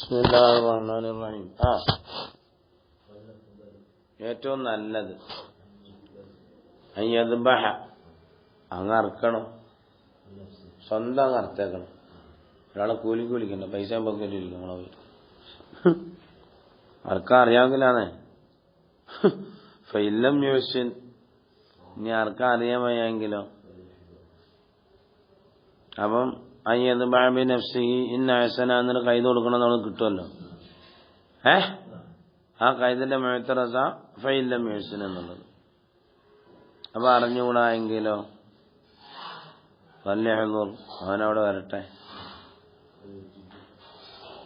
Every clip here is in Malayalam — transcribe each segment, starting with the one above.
ബിസ്മില്ലാഹിർ റഹ്മാനിർ റഹീം. ഏറ്റവും നല്ലത് അയ്യദ്ബഹ അങ്ങ് അറുക്കണം, സ്വന്തം അങ്ങ് അറുത്തേക്കണം. ഒരാളെ കൂലിക്ക് വിളിക്കണ്ട, പൈസ പൊക്കിട്ടില്ല. നമ്മളെ വീട്ടിൽ അറുക്കാൻ അറിയാമെങ്കിലാണേ. ഫൈലം യൂസിൻ, ഇനി അറുക്കാൻ അറിയാൻ വയ്യെങ്കിലോ? അപ്പം അയ്യദ്ബഹ ബി നഫ്സിഹി ഇന്ന ഹസന എന്നൊരു കൈത് കൊടുക്കണം, നമ്മൾ കിട്ടുമല്ലോ. ആ കൈതിന്റെ മുഅ്തറസ ഫൈലം യൂസിൻ എന്നുള്ളത്. അപ്പൊ അറിഞ്ഞുകൂടായെങ്കിലോ? വല്യഹ്ദുർ, അവനവിടെ വരട്ടെ.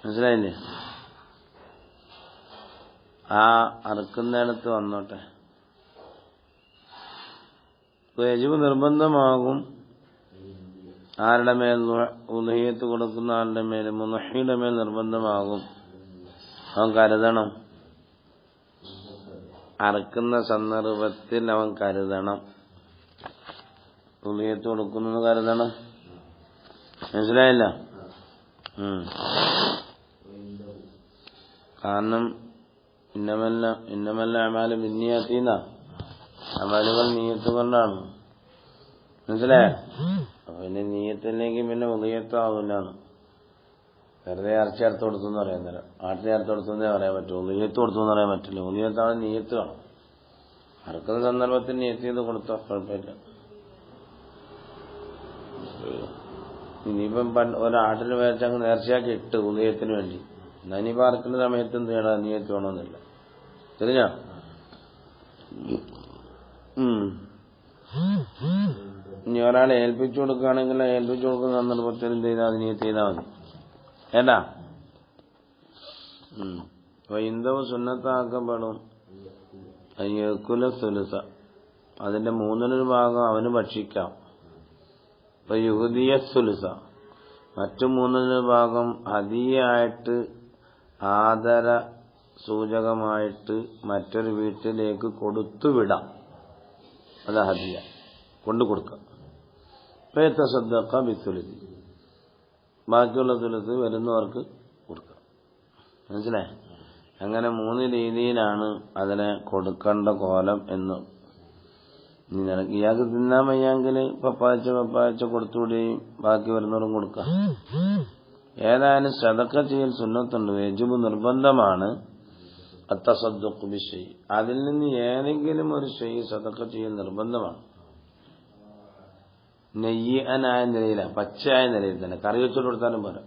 മനസ്സിലായില്ലേ? ആ അറുക്കുന്നിടത്ത് വന്നോട്ടെ. യജിബ് നിർബന്ധമാകും ആരുടെ മേൽ? ഉദ്ഹിയ്യത്ത് കൊടുക്കുന്ന ആളുടെ മേൽ, മുനഹിയുടെ മേൽ നിർബന്ധമാകും. അവൻ കരുതണം, അറുക്കുന്ന സന്ദർഭത്തിൽ അവൻ കരുതണം. ഉദ്ഹിയ്യത്ത് കൊടുക്കുന്നത് കരുതണം. മനസ്സിലായില്ല? കാരണം ഇന്നമല്ല അമാല് ബിന്നിയത്തീന, അമലുകൾ നീയത്ത് കൊണ്ടാണ്. മനസ്സിലായോ? പിന്നെ നീയത്തില്ലെങ്കിൽ പിന്നെ ഉദ്ഹിയ്യത്താവില്ലാണ്. വെറുതെ ഇറച്ചി അറുത്ത് കൊടുത്തു എന്ന് പറയാൻ നേരം, ആട്ടിനെ അറുത്ത് കൊടുത്തുന്നേ പറയാൻ പറ്റും. ഉദ്ഹിയ്യത്ത് കൊടുത്തു എന്ന് പറയാൻ പറ്റില്ല. ഉദ്ഹിയ്യത്താണ്, നീയത്ത് വേണം. അറുക്കുന്ന സന്ദർഭത്തിൽ നീയത്ത് ചെയ്ത് കൊടുത്തോ കുഴപ്പമില്ല. ഇനിയിപ്പം ഒരാട്ടിന് മേടിച്ച് അങ്ങ് നേർച്ചയാക്കി ഇട്ട് ഉദ്ഹിയ്യത്തിന് വേണ്ടി, എന്നാ ഇനിയിപ്പോൾ അറുക്കുന്ന സമയത്ത് എന്ത് ചെയ്യണം? നീയത്ത് വേണമെന്നില്ല. ശരിയാ? ഇനി ഒരാളെ ഏൽപ്പിച്ചു കൊടുക്കുകയാണെങ്കിൽ ഏൽപ്പിച്ചു കൊടുക്കുന്ന സന്ദർഭത്തിൽ എന്ത് ചെയ്താൽ അത് നീയത്ത് ചെയ്താൽ മതി. ഏട്ടാ, അപ്പൊ ഇന്ദവ് സുന്നത്താക്കപ്പെടും അയ്യക്കുല സുലുസ, അതിന്റെ മൂന്നിലൊരു ഭാഗം അവന് ഭക്ഷിക്കാം. അപ്പൊ യുഹുദിയ സുലുസ, മറ്റു മൂന്നിലൊരു ഭാഗം ഹദിയായിട്ട്, ആദര സൂചകമായിട്ട് മറ്റൊരു വീട്ടിലേക്ക് കൊടുത്തുവിടാം. അത് ഹദിയ, കൊണ്ടു കൊടുക്കാം. ഫയതസദ്ദഖ ബിസുലുസി, ബാക്കിയുള്ള സുലുസ് വരുന്നവർക്ക് കൊടുക്കാം. മനസ്സിലായി? അങ്ങനെ 3 രീതിയിലാണ് അതിനെ കൊടുക്കേണ്ട കോലം എന്ന്. ഇയാൾക്ക് തിന്നാൻ വയ്യെങ്കിൽ പപ്പായച്ച കൊടുത്തുകൂടിയും ബാക്കി വരുന്നവരും കൊടുക്കാം. ഏതായാലും സദഖ ചെയ്യൽ സുന്നത്തുണ്ട്, യജിബ് നിർബന്ധമാണ്. അത്തസദ്ദഖു ബിശൈഇ, അതിൽ നിന്ന് ഏതെങ്കിലും ഒരു ഷൈ സദഖ ചെയ്യൽ നിർബന്ധമാണ്. നെയ്യനായ നിലയിലാണ്, പച്ചയായ നിലയിൽ തന്നെ. കറി വെച്ചോട്ട് കൊടുത്താലും പോരാ.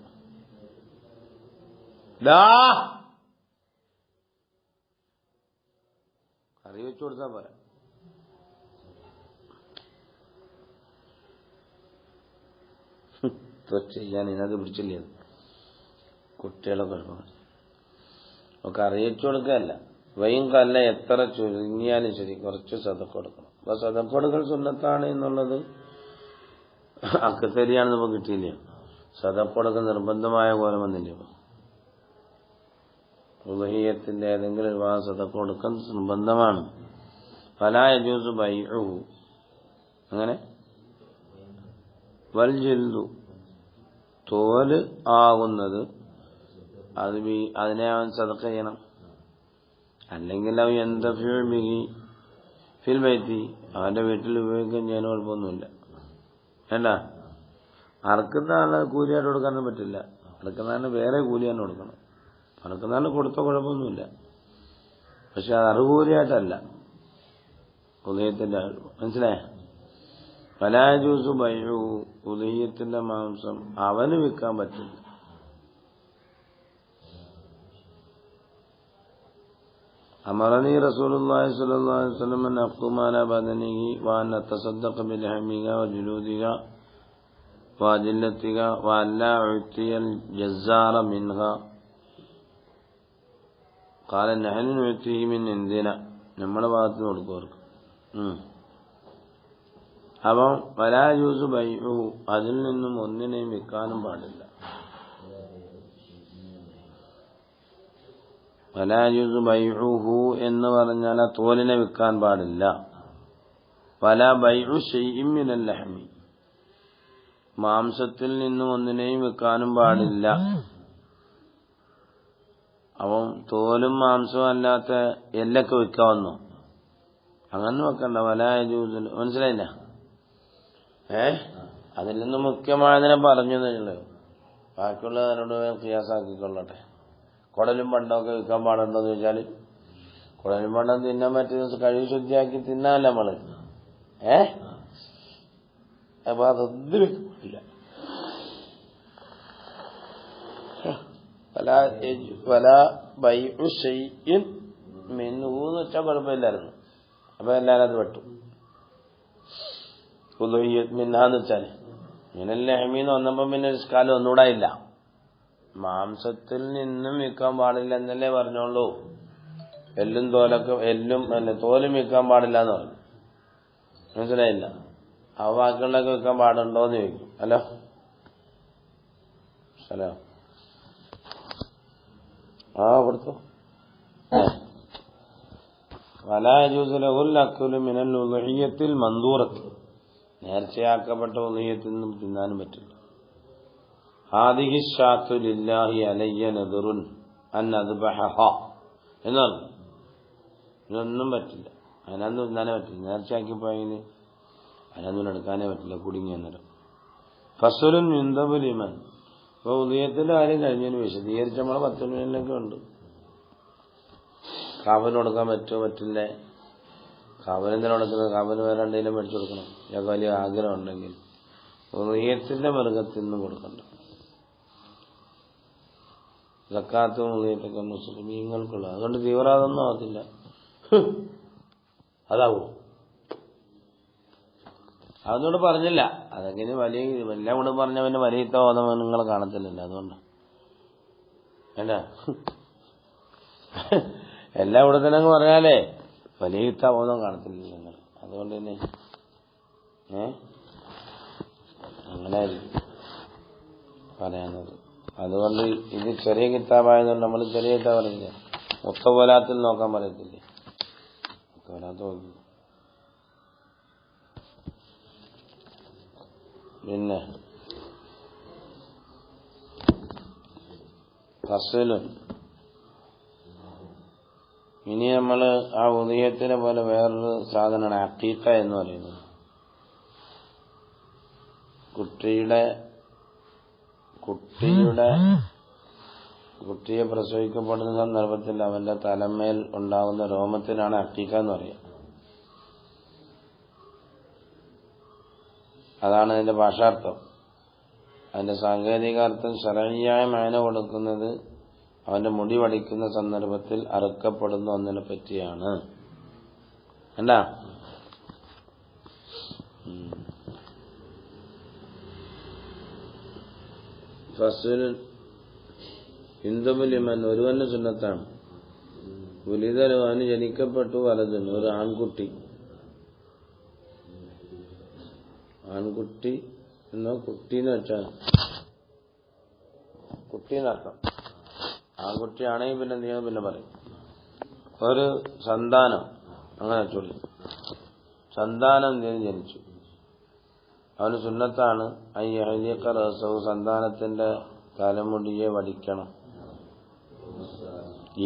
കറി വെച്ചു കൊടുത്താൽ പോരാ. ചെയ്യാൻ ഇതിനകത്ത് പിടിച്ചില്ല. കുട്ടികളെ കുഴപ്പമില്ല. കറി വെച്ചു കൊടുക്കുകയല്ല, വയും കല്ല എത്ര ചുരുങ്ങിയാലും ശരി കുറച്ച് സദഖ കൊടുക്കണം. അപ്പൊ സദഖ കൊടുക്കൽ സുന്നത്താണ് എന്നുള്ളത് അക്കത്തരിയാണ് നമുക്ക് കിട്ടിയില്ല. സദഖ കൊടുക്കൽ നിർബന്ധമായ കോലം വന്നില്ല. ഉദ്ഹിയ്യത്തിന്റെ ഏതെങ്കിലും ഒരു ഭാഗം സദഖ കൊടുക്കൽ നിർബന്ധമാണ്. ഫലാ യജൂസു ബൈഉഹു, അങ്ങനെ വൽ ജിൽദു, തോല് ആകുന്നത് അതിനെ അവൻ സദഖ ചെയ്യണം. അല്ലെങ്കിൽ അവൻ യന്തഫിഉ ബിഹി ഫിൽ ബൈത്തി, അവന്റെ വീട്ടിൽ ഉപയോഗിക്കാൻ ചെയ്യാൻ കുഴപ്പമൊന്നുമില്ല. വേണ്ട, അറുക്കുന്ന ആളെ കൂലിയായിട്ട് കൊടുക്കാനും പറ്റില്ല. അറുക്കുന്നതിന് വേറെ കൂലിയാണ് കൊടുക്കണം. അറുക്കുന്നതിന് കൊടുത്ത കുഴപ്പമൊന്നുമില്ല. പക്ഷെ അത് അറുകൂലിയായിട്ടല്ല ഉദയത്തിന്റെ. മനസ്സിലായ? ഫലാ യജൂസു ബൈഉഹു, ഉദയത്തിന്റെ മാംസം അവന് വിൽക്കാൻ പറ്റില്ല. അമറനി റസൂലുള്ളാഹി സ്വല്ലല്ലാഹു അലൈഹി വസല്ലം അൻ അഖ്തുമ അലാ ബദനിഹി വഅൻ അത്തസദ്ദഖ ബിലഹമിഹ വജുലൂദിഹ വജില്ലത്തിഹ വഅല്ലാ ഉഅ്തിയൽ ജസ്സാറ മിൻഹ. ഖാല നഹ്നു നുഅ്തിഹി മിൻ ഇൻദിന, നമ്മുടെ ഭാഗത്ത് നിന്ന് കൊടുക്കും. അപ്പം വലാ യജൂസു ബൈഉഹു, അതിൽ നിന്നും ഒന്നിനെയും വിൽക്കാനും പാടില്ല. വലാ യജൂസു ബൈഉഹു എന്ന് പറഞ്ഞാൽ ആ തോലിനെ വിൽക്കാൻ പാടില്ല. വലാ ബൈഉ ശൈഇൻ മിനൽ ലഹ്മി, മാംസത്തിൽ നിന്നും ഒന്നിനെയും വെക്കാനും പാടില്ല. അപ്പം തോലും മാംസവും അല്ലാത്ത എല്ലൊക്കെ വിൽക്കാവുന്നു. അങ്ങനെ വെക്കണ്ട. വലായജൂസ്. മനസ്സിലായില്ല? അതിൽ നിന്ന് മുഖ്യമായതിനെ പറഞ്ഞു തരുന്നത്. ബാക്കിയുള്ളതിനോട് ഖിയാസാക്കിക്കൊള്ളട്ടെ. കുടലും പണ്ടമൊക്കെ വിൽക്കാൻ പാടുണ്ടോന്ന് ചോദിച്ചാൽ കുടലും പണ്ടം തിന്നാൻ പറ്റുന്ന കഴിവ് ശുദ്ധിയാക്കി തിന്നാനല്ല നമ്മള്. അപ്പൊ അതൊന്നും വിൽക്കാൻ പാടില്ല. വല ബൈഉ ശൈഇൻ മിൻഹു എന്ന് വെച്ചാൽ കുഴപ്പമില്ലായിരുന്നു. അപ്പൊ എല്ലാരും അത് വെട്ടു. മിൻഹാന്ന് വെച്ചാല് ഇങ്ങനല്ലേ ഹമീന്ന് വന്നപ്പോ പിന്നെ കാലം ഒന്നുകൂടെ ഇല്ല. മാംസത്തിൽ നിന്നും വിൽക്കാൻ പാടില്ല എന്നല്ലേ പറഞ്ഞോളൂ. എല്ലും തോലും വിൽക്കാൻ പാടില്ല എന്ന് പറഞ്ഞു. മനസ്സിലായില്ല? അവ ബാക്കിയുള്ളൊക്കെ വിൽക്കാൻ പാടുണ്ടോന്ന് ചോദിക്കും. ഹലോ ഹലോ കൊടുത്തു. വലാ യജൂസു ലഹുൽ അക്ലു മിനൽ ഉദ്ഹിയ്യത്തിൽ മൻദൂറത്ത്. നേർച്ചയാക്കപ്പെട്ട ഉദ്ഹിയ്യത്തിൽ നിന്നും തിന്നാനും പറ്റില്ല. ഹാദിഹി ശാത്തു ലില്ലാഹി അലയ്യ നദറുൻ അൻ അദ്ബഹഹ എന്നാണ്. ഇതൊന്നും പറ്റില്ല. അതിനൊന്നും തിന്നാനേ പറ്റില്ല. നേർച്ചയാക്കി പോയതിന് അതിനൊന്നും എടുക്കാനേ പറ്റില്ല. കുടുങ്ങി അന്നേരം. ഫസ്ലുൻ യുൻദബു ലിമൻ. ഇപ്പൊ ഉദയത്തിന്റെ കാര്യം കഴിഞ്ഞതിന് വിശദീകരിച്ച് നമ്മളെ 10 മിനിറ്റിലൊക്കെ ഉണ്ട്. കാവന് കൊടുക്കാൻ പറ്റുമോ പറ്റില്ലേ? കാവനെന്തിനാ കൊടുക്കുന്നത്? കാവന് വേറെ എന്തെങ്കിലും മേടിച്ചു കൊടുക്കണം. ഞങ്ങൾക്ക് വലിയ ആഗ്രഹം ഉണ്ടെങ്കിൽ ഉദയത്തിന്റെ മൃഗത്തിൽ നിന്നും കൊടുക്കണ്ട. സക്കാത്തും ഉദയത്തൊക്കെ മുസ്ലിമീങ്ങൾക്കുള്ള. അതുകൊണ്ട് തീവ്രവാദമൊന്നും ആവത്തില്ല. അതാവൂ. അതൊന്നും പറഞ്ഞില്ല. അതൊക്കെ ഇനി എല്ലാം കൂടെ പറഞ്ഞവന് വലിയ തോന്നൽ നിങ്ങൾ കാണത്തില്ലല്ലോ. അതുകൊണ്ട് വേണ്ട. എല്ലാം ഇവിടെ തന്നെ അങ്ങ് പറഞ്ഞാലേ വലിയ തോന്നൽ കാണത്തില്ല നിങ്ങൾ. അതുകൊണ്ട് തന്നെ അങ്ങനെ പറയാനത്. അതുകൊണ്ട് ഇത് ചെറിയ കിതാബായതുകൊണ്ട് നമ്മൾ ചെറിയ കിതാബ് പറയുന്നില്ല. മുത്തവലാത്തിൽ നോക്കാൻ പറയത്തില്ലേ? മുത്തവലാത്ത് നോക്കി. പിന്നെ ഫസ്ലും. ഇനി നമ്മള് ആ ഉദയത്തിനെ പോലെ വേറൊരു സാധനമാണ് അഖീഖ എന്ന് പറയുന്നത്. കുട്ടിയെ പ്രസവിക്കപ്പെടുന്ന സന്ദർഭത്തിൽ അവന്റെ തലമേൽ ഉണ്ടാകുന്ന രോമത്തിനാണ് അഖീഖ എന്ന് പറയുക. അതാണ് അതിന്റെ ഭാഷാർത്ഥം. അതിന്റെ സാങ്കേതികാർത്ഥം ശരഈയായ മാന കൊടുക്കുന്നത് അവന്റെ മുടി വടിക്കുന്ന സന്ദർഭത്തിൽ അറുക്കപ്പെടുന്ന ഒന്നിനെ പറ്റിയാണ്. എന്താ ഫസ്ലുൻ യുൻദബു ലിമൻ. ഒരുവന് സുന്നത്താണ്. ഉലിദലു അവന് ജനിക്കപ്പെട്ടു വലതുന് ഒരു ആൺകുട്ടി. ആൺകുട്ടി എന്നോ കുട്ടിന്ന് വെച്ചാൽ കുട്ടീന്നർത്ഥം. ആൺകുട്ടിയാണെങ്കിൽ പിന്നെ നീ പിന്നെ പറയും. ഒരു സന്താനം അങ്ങനെ ചൊല്ലി. സന്താനം എന്തെങ്കിലും ജനിച്ചു. അവന് സുന്നത്താണ് അയ്യഹ്ലിഖ റഅസഹു. സന്താനത്തിന്റെ തലമുടിയെ വടിക്കണം.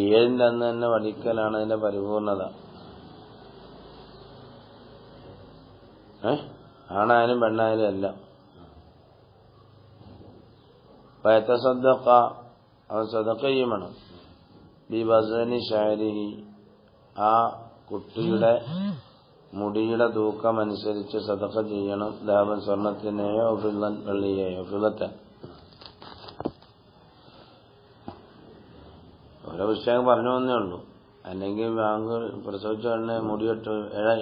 7ന്റെ അന്ന് തന്നെ വടിക്കലാണ് അതിന്റെ പരിപൂർണത. ആണായാലും പെണ്ണായാലും എല്ലാം. വയതസദ്ദഖ. അവൻ സദഖ ചെയ്യണം. ബിബസ്നി ശഅരിഹി. ആ കുട്ടിയുടെ മുടിയുടെ തൂക്കം അനുസരിച്ച് സദഖ ചെയ്യണം. ദഹബൻ സ്വർണത്തിനെയോ ഫില്ലൻ വെള്ളിയെയോ. ഫില്ലത്തെ ഓരോ പുസ്തകം പറഞ്ഞു വന്നേ ഉള്ളൂ. അല്ലെങ്കിൽ ബാങ്ക് പ്രസവിച്ച ഉടനെ മുടിയിട്ട്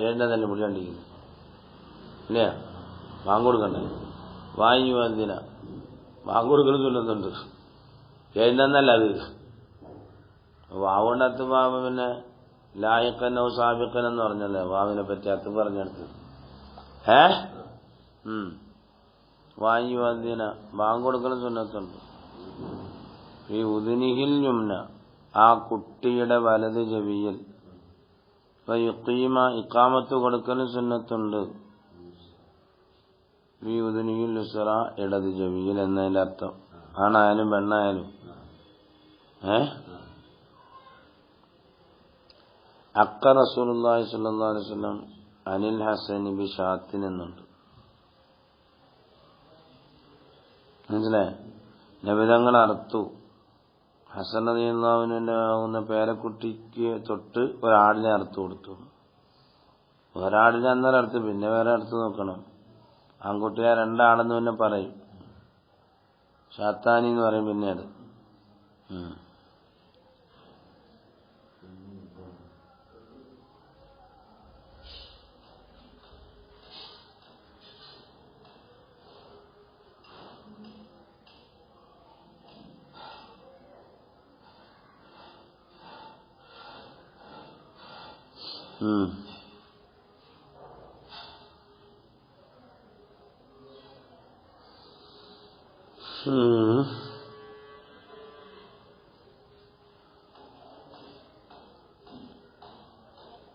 7ന്റെ തന്നെ മുടി കണ്ടിരിക്കുന്നു. ഇല്ലേ? ബാങ്ക് കൊടുക്കണ്ടേ? വാങ്ങി വന്നില്ല. ബാങ്ക് കൊടുക്കണം ചൊല്ലുന്നുണ്ട്. 7ന്നല്ല അത്. വാവുകൊണ്ട് അത്ത് വാവ് പിന്നെ ലായിക്കനോ സാബിക്കൻ എന്ന് പറഞ്ഞല്ലേ വാവിനെ പറ്റി അത്ത് പറഞ്ഞെടുത്ത്. വാങ്ങി വന്നിന ബാങ്ക് കൊടുക്കണം സുന്നത്തുണ്ട്. ഈ ഉദ്നിഹിൽ യുംന. ആ കുട്ടിയുടെ വലത് ചെവിയിൽ ഇഖാമത്ത് കൊടുക്കലും സുന്നത്തുണ്ട്. ഈ ഉദ്നിഹിൽ യുസ്റ. ഇടത് ചെവിയിൽ എന്നതിന്റെ അർത്ഥം. ആണായാലും പെണ്ണായാലും. അക്ക റസൂലുള്ളാഹി സ്വല്ലല്ലാഹു അലൈഹി വസല്ലം അനിൽ ഹസനി ബിശാത്തിൻ എന്നുണ്ട്. മനസ്സിലായോ? നബിതങ്ങൾ അറുത്തു. ഹസൻ റളിയല്ലാഹുവിന്റെ ആകുന്ന പേരക്കുട്ടിക്ക് തൊട്ട് ഒരാടിനെ അറുത്തു കൊടുത്തു. ഒരാടിനെ അന്നേരം അറുത്ത്, പിന്നെ വേറെ അറുത്ത് നോക്കണം. ആൺകുട്ടിയെ രണ്ടാടെന്ന് പിന്നെ പറയും, ഷാത്താനി എന്ന് പറയും പിന്നീട്.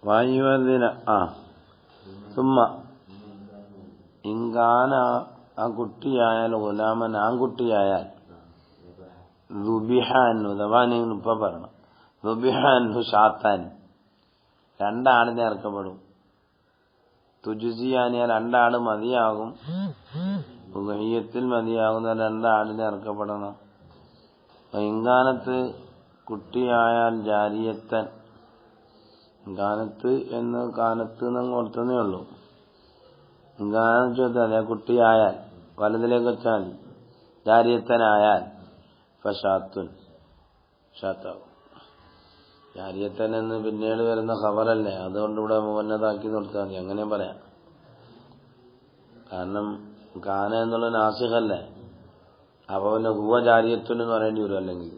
വായുവതിന സുമ്മ ഇങ്കാന ആ കുട്ടിയായാൽ ഗുലാമൻ ആൺകുട്ടിയായാൽ റുബിഹാൻ ഉദവാനി ഇപ്പൊ പറയണം. റുബിഹാൻഹു ഷാത്താൻ രണ്ടാടിനെ ഇറക്കപ്പെടും. തുജുസിയാനിയ രണ്ടാട് മതിയാകും. ഉദഹിയത്തിൽ മതിയാകുന്ന രണ്ടാടിനെ ഇറക്കപ്പെടണം. ഇങ്കാനത്ത് കുട്ടിയായാൽ ജാരിയത്തൻ, ഗാനത്ത് എന്ന് കാനത്ത് എന്നങ്ങ് കൊടുത്തതേ ഉള്ളൂ. ഗാനം ചോദിച്ചാൽ കുട്ടിയായാൽ വലതിലേക്ക് വെച്ചാൽ ജാരിയത്തനായാൽ ഫഷാത്തുൻ ഷാത്താവും. ജാരിയത്തൻ എന്ന് പിന്നീട് വരുന്ന ഖബറല്ലേ, അതുകൊണ്ട് ഇവിടെ മുവന്നതാക്കി നിർത്താൻ മതി, അങ്ങനെ പറയാം. കാരണം കാന എന്നുള്ള നാസിഖല്ലേ, അപ്പൊ പിന്നെ ഹുവ ജാരിയത്തുൻ എന്ന് പറയേണ്ടി വരും. അല്ലെങ്കിൽ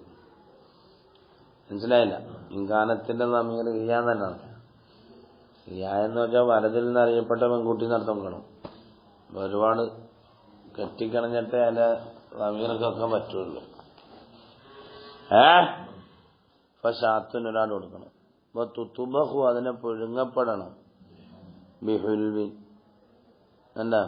മനസ്സിലായില്ല. ഇൻകാനത്തിന്റെ സമീർ ഇയാൻ തന്നെയാണ്. ഇയാ എന്ന് വെച്ചാൽ വലതിൽ നിന്ന് അറിയപ്പെട്ട പെൺകുട്ടി നടത്തം കാണും. ഒരുപാട് കെട്ടിക്കണഞ്ഞിട്ടേ അതിന്റെ സമീർക്കൊക്കെ പറ്റുള്ളൂ. ഷാത്തിന് ഒരാൾ കൊടുക്കണം. അപ്പൊ തുത്തുബഹു അതിനെ പുഴുങ്ങപ്പെടണം. ബിഹുൽവിൻ എന്താ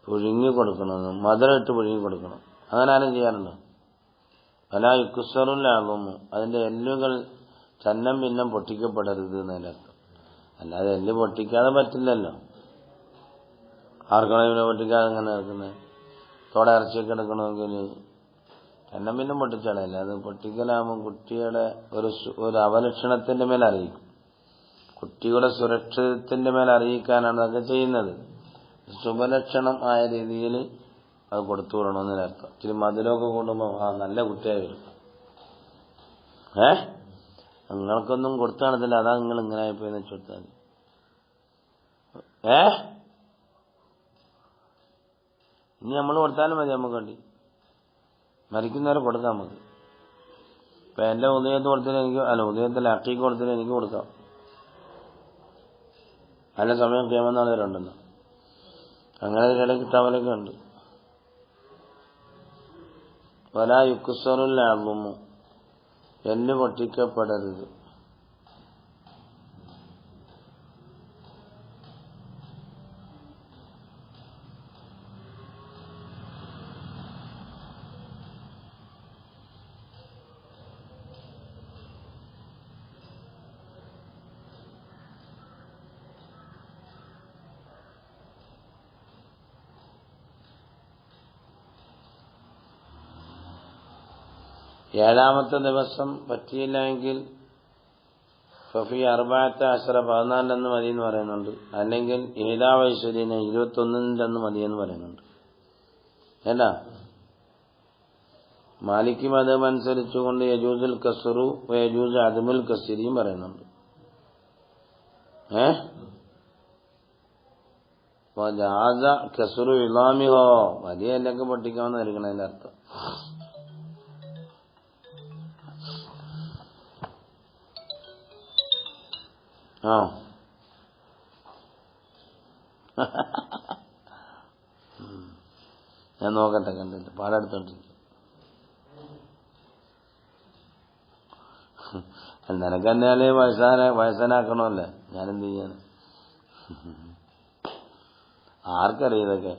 പുഴുങ്ങി കൊടുക്കണം, മധുരമിട്ട് പുഴുങ്ങി കൊടുക്കണം. അങ്ങനെ ആരും ചെയ്യാറുണ്ടോ? പല യുക്കുസറുല്ലാകുമോ, അതിന്റെ എല്ലുകൾ ചന്നം ഭിന്നം പൊട്ടിക്കപ്പെടരുത് എന്നതിന്റെ അർത്ഥം. അല്ലാതെ എല്ല് പൊട്ടിക്കാതെ പറ്റില്ലല്ലോ. ആർക്കാണ് ഇവനെ പൊട്ടിക്കാതെ അങ്ങനെ നടക്കുന്നത്? തോടെ ഇറച്ചിയൊക്കെ എടുക്കണമെങ്കിൽ ചന്നം ഭിന്നം പൊട്ടിച്ചാളല്ല. അത് പൊട്ടിക്കലാകുമ്പോൾ കുട്ടിയുടെ ഒരു അവലക്ഷണത്തിന്റെ മേൽ അറിയിക്കും. കുട്ടിയുടെ സുരക്ഷിതത്തിന്റെ മേൽ അറിയിക്കാനാണ് അതൊക്കെ ചെയ്യുന്നത്. ശുഭലക്ഷണം ആയ രീതിയിൽ അത് കൊടുത്തു വിടണമെന്നതിനർത്ഥം. ഇച്ചിരി മധുരമൊക്കെ കൂടുമ്പോൾ നല്ല കുട്ടിയായി വരും. നിങ്ങൾക്കൊന്നും കൊടുത്തു കാണത്തില്ല, അതാ നിങ്ങൾ ഇങ്ങനെ ആയിപ്പോയെന്ന് വെച്ചുകൊടുത്താൽ മതി. ഇനി നമ്മൾ കൊടുത്താലും മതി, നമുക്ക് വേണ്ടി മരിക്കുന്നവരെ കൊടുക്കാം നമുക്ക്. ഇപ്പൊ എന്റെ ഉദയത്ത് കൊടുത്തതിന് എനിക്ക് ഉദയത്തിൽ അക്കീക്ക് കൊടുത്തതിന് എനിക്ക് കൊടുക്കാം. നല്ല സമയം കേമെന്നാണ് ഇവരുണ്ടെന്ന്. അങ്ങനെ ചില കിട്ടാവലൊക്കെ ഉണ്ട്. വലാ യുക്കുസറുല്ലാകുമോ, എല്ല് പൊട്ടിക്കപ്പെടരുത്. ഏഴാമത്തെ ദിവസം പറ്റിയില്ല എങ്കിൽ ഫഫി 14 മതി എന്ന് പറയുന്നുണ്ട്. അല്ലെങ്കിൽ 7 21 മതിയെന്ന് പറയുന്നുണ്ട്. ഏതാ മാലിക്കി മതം അനുസരിച്ചുകൊണ്ട് യജൂസുൽ കസ്റു യജൂസ് അദമുൽ കസ്രിയും പറയുന്നുണ്ട്. ജാസ കസ്റു ഇളാമിഹോ, വലിയ എല്ലൊക്കെ പൊട്ടിക്കാമെന്ന് നൽകണതിന്റെ അർത്ഥം. ഞാൻ നോക്കട്ടെ, കണ്ടില്ല, പാടെടുത്തോണ്ടിരിക്കും. നിനക്ക് എന്നാലേ വയസ്സനാക്കണമല്ലേ, ഞാനെന്ത് ചെയ്യാൻ? ആർക്കറിയാം ഇതൊക്കെ?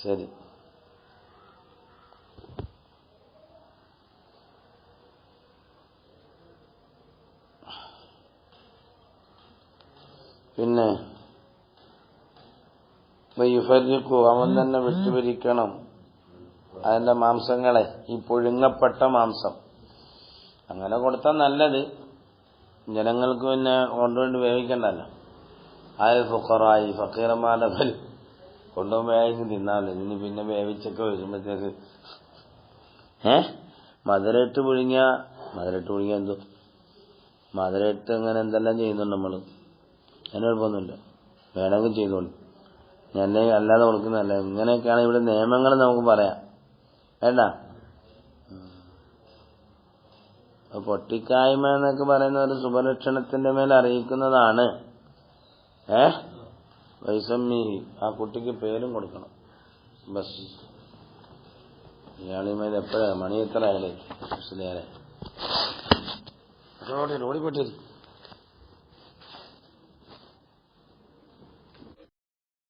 ശരി. പിന്നെ യുഫരിക്കു അവൻ തന്നെ വിട്ടുപിരിക്കണം അതിന്റെ മാംസങ്ങളെ, ഈ പുഴുങ്ങപ്പെട്ട മാംസം. അങ്ങനെ കൊടുത്താൽ നല്ലത്, ജനങ്ങൾക്ക് പിന്നെ കൊണ്ടുകൊണ്ട് വേവിക്കണ്ടല്ലോ. ആയ ഫുഖറായി ഫക്കീറന്മാരുടെ ബലി കൊണ്ടുപോയി തിന്നാമല്ലോ. ഇനി പിന്നെ വേവിച്ചൊക്കെ വരുമ്പോഴത്തേക്ക് മധുരയിട്ട് പുഴുങ്ങിയ എന്തോ മധുരയിട്ട് അങ്ങനെ എന്തെല്ലാം ചെയ്യുന്നുണ്ട് നമ്മള്. അതിന് കുഴപ്പമൊന്നുമില്ല, വേണമെങ്കിൽ ചെയ്തോളൂ. എന്നെ അല്ലാതെ കൊടുക്കുന്നതല്ല. ഇങ്ങനെയൊക്കെയാണ് ഇവിടെ നിയമങ്ങൾ നമുക്ക് പറയാം, വേണ്ട. പൊട്ടിക്കായ്മ എന്നൊക്കെ പറയുന്ന ഒരു ശുഭലക്ഷണത്തിന്റെ മേൽ അറിയിക്കുന്നതാണ്. വൈസമ്മി, ആ കുട്ടിക്ക് പേരും കൊടുക്കണം. ബസ് ഇയാളുമായി എപ്പോഴാണ് മണി എത്ര ആയാലേ ഓടിക്കൊണ്ടിരിക്കും.